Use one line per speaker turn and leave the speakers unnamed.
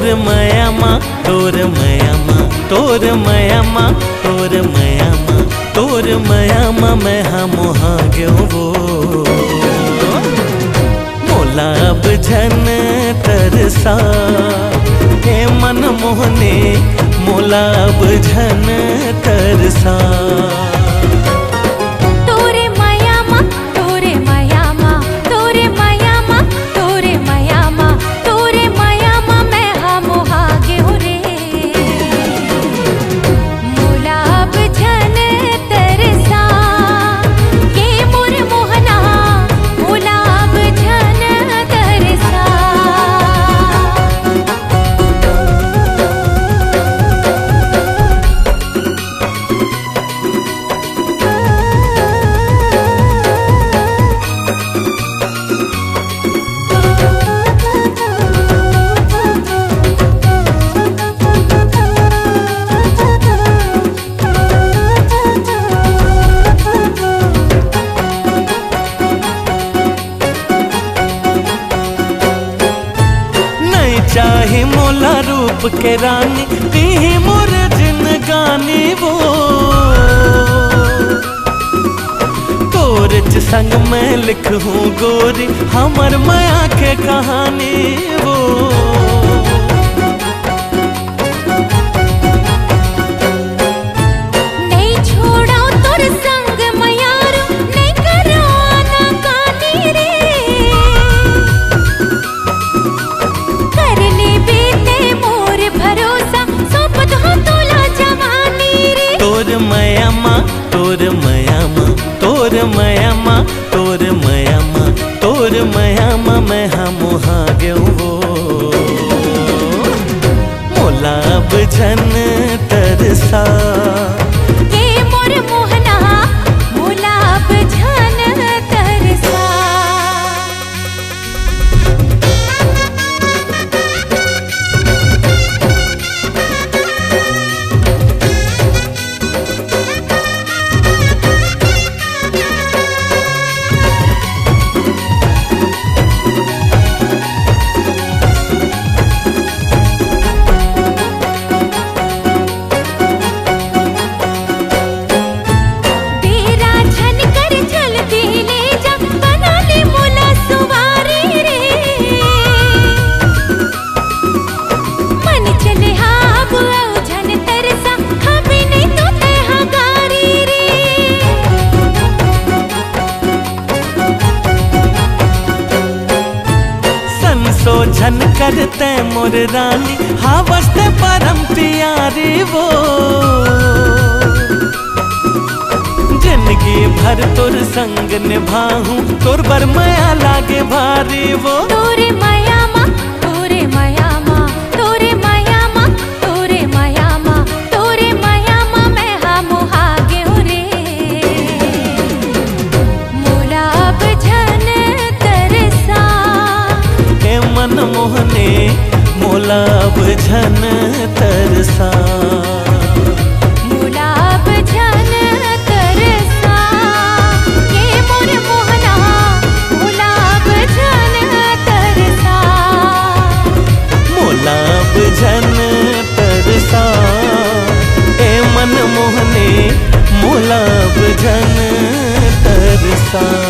तोर मयामा तोर मयामा तोर मयामा तोर मयामा तोर मयामा मैं मोहा गयो वो मोला अब झन तरसा हे मन मोहने मोला अब झन तरसा। चाहे मोला रूप के रानी ती मोर जिन गानी वो तोर संग मैं लिखूं गोरी हमर माया के कहानी वो। तोर मयामा तोर मयामा तोर मयामा तोर मयामा तोर मयामा मैं मोहा गयो वो मोला अब झन तरसा
के मोर मोहना मोला अब झन तरसा।
झन करते मोर रानी हाँ बसते परम प्यारी वो जिंदगी भर तोर संग निभाऊं तोर बर माया लागे भारी वो।
तोरे मयामा तोरे मयामा तोरे मयामा तोरे मयामा तोरे मयामा मैं मोहा गयो रे मोला अब झन तरसा
हे मन मोहने मोला अब झन तरसा
मोला अब झन तरसा ये मोर मोहना मोला अब झन तरसा
मोला अब झन तरसा हे मन मोहने मोला अब झन तरसा।